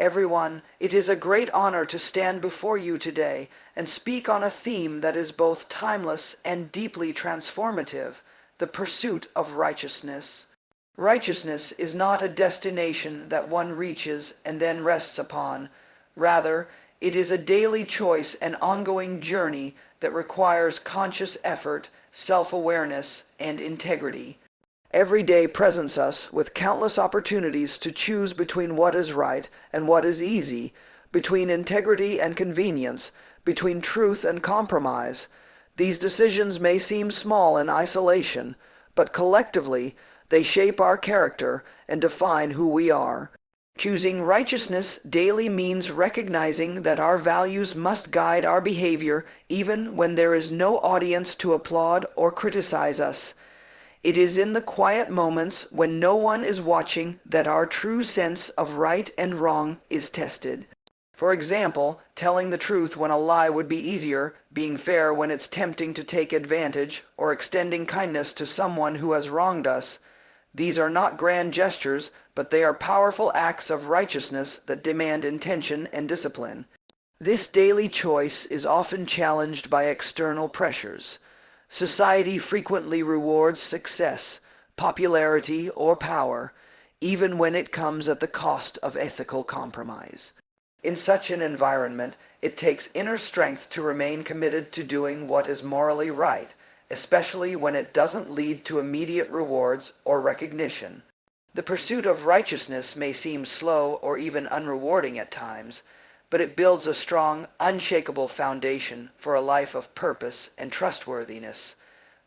Everyone, it is a great honor to stand before you today and speak on a theme that is both timeless and deeply transformative, the pursuit of righteousness. Righteousness is not a destination that one reaches and then rests upon. Rather, it is a daily choice and ongoing journey that requires conscious effort, self-awareness, and integrity. Every day presents us with countless opportunities to choose between what is right and what is easy, between integrity and convenience, between truth and compromise. These decisions may seem small in isolation, but collectively they shape our character and define who we are. Choosing righteousness daily means recognizing that our values must guide our behavior even when there is no audience to applaud or criticize us. It is in the quiet moments when no one is watching that our true sense of right and wrong is tested. For example, telling the truth when a lie would be easier, being fair when it's tempting to take advantage, or extending kindness to someone who has wronged us. These are not grand gestures, but they are powerful acts of righteousness that demand intention and discipline. This daily choice is often challenged by external pressures. Society frequently rewards success, popularity, or power, even when it comes at the cost of ethical compromise. In such an environment, it takes inner strength to remain committed to doing what is morally right, especially when it doesn't lead to immediate rewards or recognition. The pursuit of righteousness may seem slow or even unrewarding at times, but it builds a strong, unshakable foundation for a life of purpose and trustworthiness.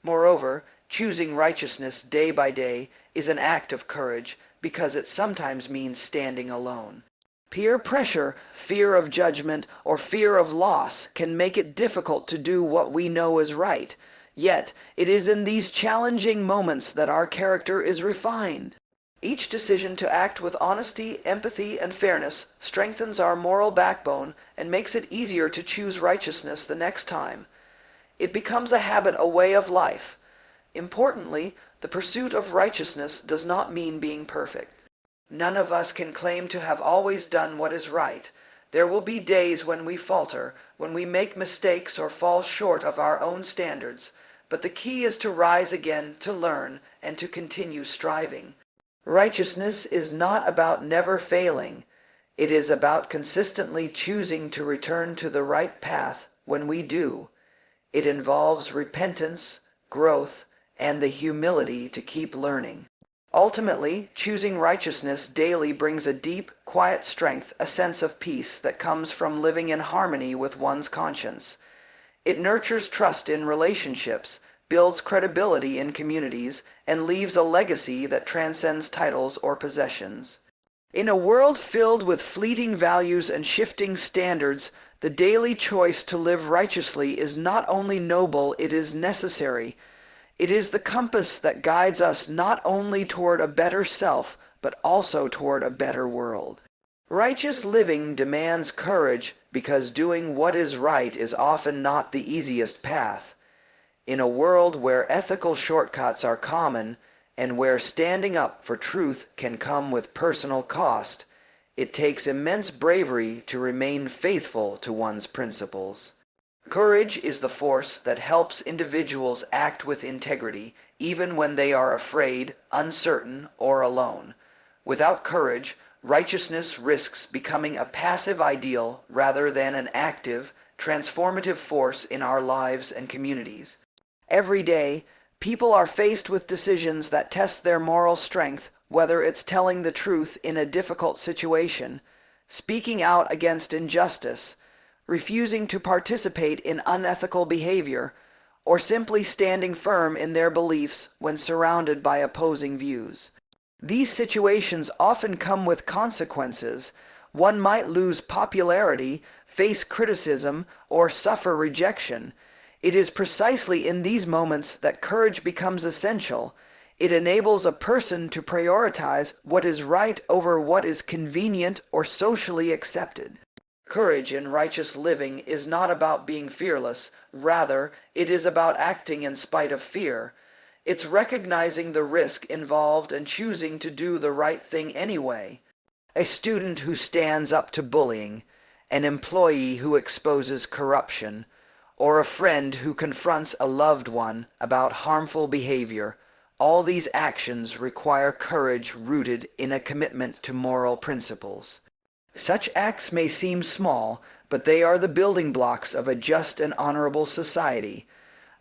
Moreover, choosing righteousness day by day is an act of courage because it sometimes means standing alone. Peer pressure, fear of judgment, or fear of loss can make it difficult to do what we know is right. Yet, it is in these challenging moments that our character is refined. Each decision to act with honesty, empathy, and fairness strengthens our moral backbone and makes it easier to choose righteousness the next time. It becomes a habit, a way of life. Importantly, the pursuit of righteousness does not mean being perfect. None of us can claim to have always done what is right. There will be days when we falter, when we make mistakes or fall short of our own standards, but the key is to rise again, to learn, and to continue striving. Righteousness is not about never failing. It is about consistently choosing to return to the right path when we do. It involves repentance, growth, and the humility to keep learning. Ultimately, choosing righteousness daily brings a deep, quiet strength, a sense of peace that comes from living in harmony with one's conscience. It nurtures trust in relationships, builds credibility in communities, and leaves a legacy that transcends titles or possessions. In a world filled with fleeting values and shifting standards, the daily choice to live righteously is not only noble, it is necessary. It is the compass that guides us not only toward a better self, but also toward a better world. Righteous living demands courage because doing what is right is often not the easiest path. In a world where ethical shortcuts are common and where standing up for truth can come with personal cost, it takes immense bravery to remain faithful to one's principles. Courage is the force that helps individuals act with integrity even when they are afraid, uncertain, or alone. Without courage, righteousness risks becoming a passive ideal rather than an active, transformative force in our lives and communities. Every day, people are faced with decisions that test their moral strength, whether it's telling the truth in a difficult situation, speaking out against injustice, refusing to participate in unethical behavior, or simply standing firm in their beliefs when surrounded by opposing views. These situations often come with consequences. One might lose popularity, face criticism, or suffer rejection. It is precisely in these moments that courage becomes essential. It enables a person to prioritize what is right over what is convenient or socially accepted. Courage in righteous living is not about being fearless. Rather, it is about acting in spite of fear. It's recognizing the risk involved and choosing to do the right thing anyway. a student who stands up to bullying, an employee who exposes corruption, or a friend who confronts a loved one about harmful behavior. All these actions require courage rooted in a commitment to moral principles. Such acts may seem small, but they are the building blocks of a just and honorable society.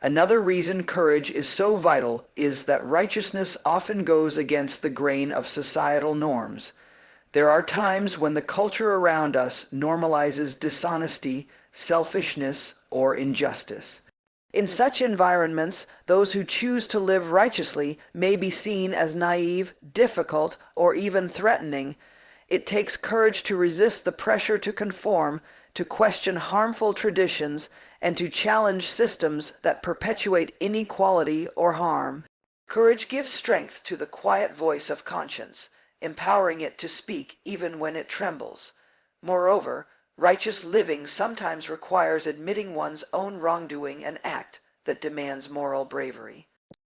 Another reason courage is so vital is that righteousness often goes against the grain of societal norms. There are times when the culture around us normalizes dishonesty, selfishness, or injustice. In such environments, those who choose to live righteously may be seen as naive, difficult, or even threatening. It takes courage to resist the pressure to conform, to question harmful traditions, and to challenge systems that perpetuate inequality or harm. Courage gives strength to the quiet voice of conscience, empowering it to speak even when it trembles. Moreover, righteous living sometimes requires admitting one's own wrongdoing, an act that demands moral bravery.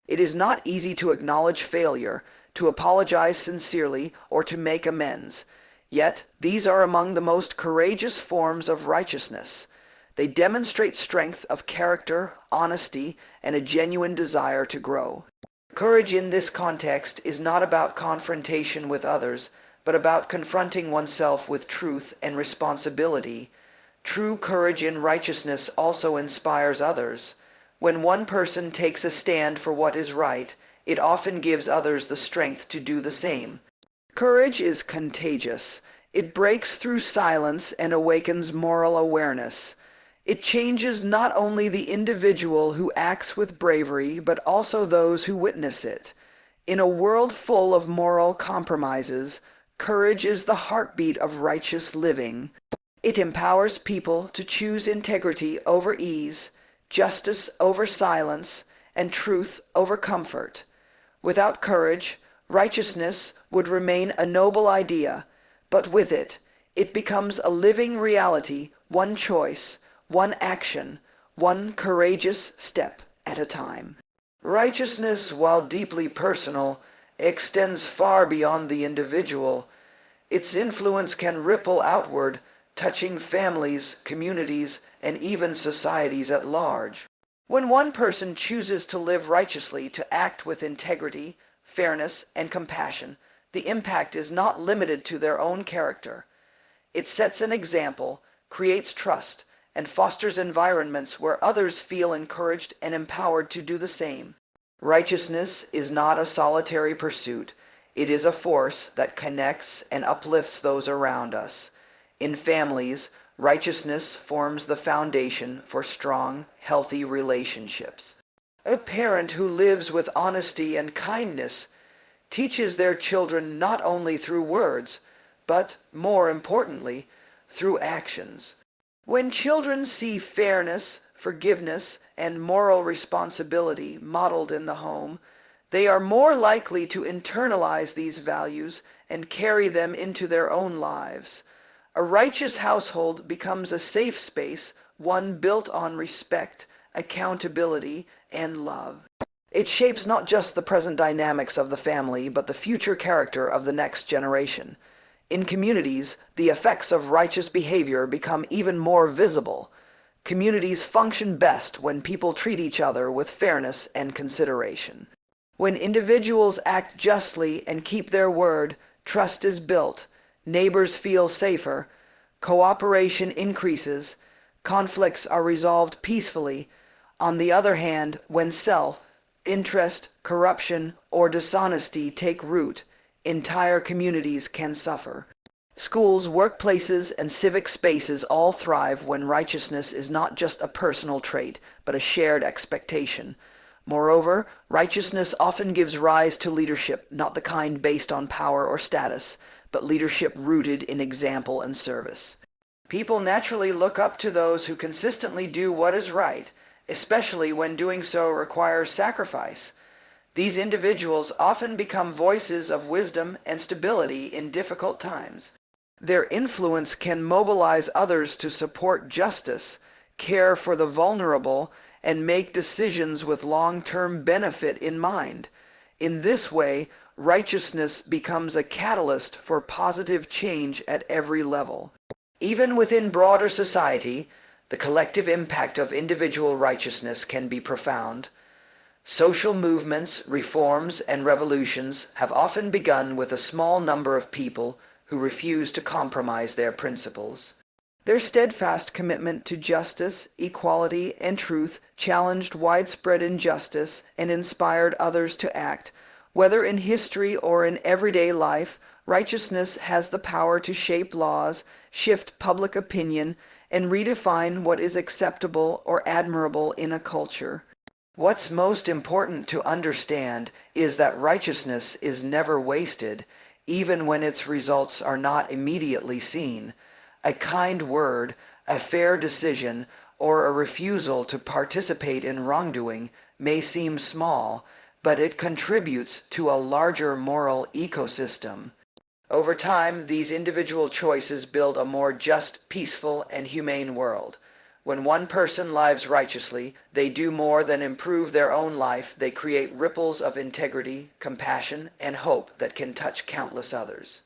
It is not easy to acknowledge failure, to apologize sincerely, or to make amends. Yet, these are among the most courageous forms of righteousness. They demonstrate strength of character, honesty, and a genuine desire to grow. Courage in this context is not about confrontation with others, but about confronting oneself with truth and responsibility. True courage in righteousness also inspires others. When one person takes a stand for what is right, it often gives others the strength to do the same. Courage is contagious. It breaks through silence and awakens moral awareness. It changes not only the individual who acts with bravery, but also those who witness it. In a world full of moral compromises, courage is the heartbeat of righteous living. It empowers people to choose integrity over ease, justice over silence, and truth over comfort. Without courage, righteousness would remain a noble idea, but with it, it becomes a living reality, one choice, one action, one courageous step at a time. Righteousness, while deeply personal, extends far beyond the individual. Its influence can ripple outward, touching families, communities, and even societies at large. When one person chooses to live righteously, to act with integrity, fairness, and compassion, the impact is not limited to their own character. It sets an example, creates trust, and fosters environments where others feel encouraged and empowered to do the same. Righteousness is not a solitary pursuit. It is a force that connects and uplifts those around us. In families, righteousness forms the foundation for strong, healthy relationships. A parent who lives with honesty and kindness teaches their children not only through words, but, more importantly, through actions. When children see fairness, forgiveness, and moral responsibility modeled in the home, they are more likely to internalize these values and carry them into their own lives. A righteous household becomes a safe space, one built on respect, accountability, and love. It shapes not just the present dynamics of the family, but the future character of the next generation. In communities, the effects of righteous behavior become even more visible. Communities function best when people treat each other with fairness and consideration. When individuals act justly and keep their word, trust is built, neighbors feel safer, cooperation increases, conflicts are resolved peacefully. On the other hand, when self-interest, corruption, or dishonesty take root, entire communities can suffer. Schools, workplaces, and civic spaces all thrive when righteousness is not just a personal trait, but a shared expectation. Moreover, righteousness often gives rise to leadership, not the kind based on power or status, but leadership rooted in example and service. People naturally look up to those who consistently do what is right, especially when doing so requires sacrifice. These individuals often become voices of wisdom and stability in difficult times. Their influence can mobilize others to support justice, care for the vulnerable, and make decisions with long-term benefit in mind. In this way, righteousness becomes a catalyst for positive change at every level. Even within broader society, the collective impact of individual righteousness can be profound. Social movements, reforms, and revolutions have often begun with a small number of people who refuse to compromise their principles. Their steadfast commitment to justice, equality, and truth challenged widespread injustice and inspired others to act. Whether in history or in everyday life, righteousness has the power to shape laws, shift public opinion, and redefine what is acceptable or admirable in a culture. What's most important to understand is that righteousness is never wasted, even when its results are not immediately seen. A kind word, a fair decision, or a refusal to participate in wrongdoing may seem small, but it contributes to a larger moral ecosystem. Over time, these individual choices build a more just, peaceful, and humane world. When one person lives righteously, they do more than improve their own life. They create ripples of integrity, compassion, and hope that can touch countless others.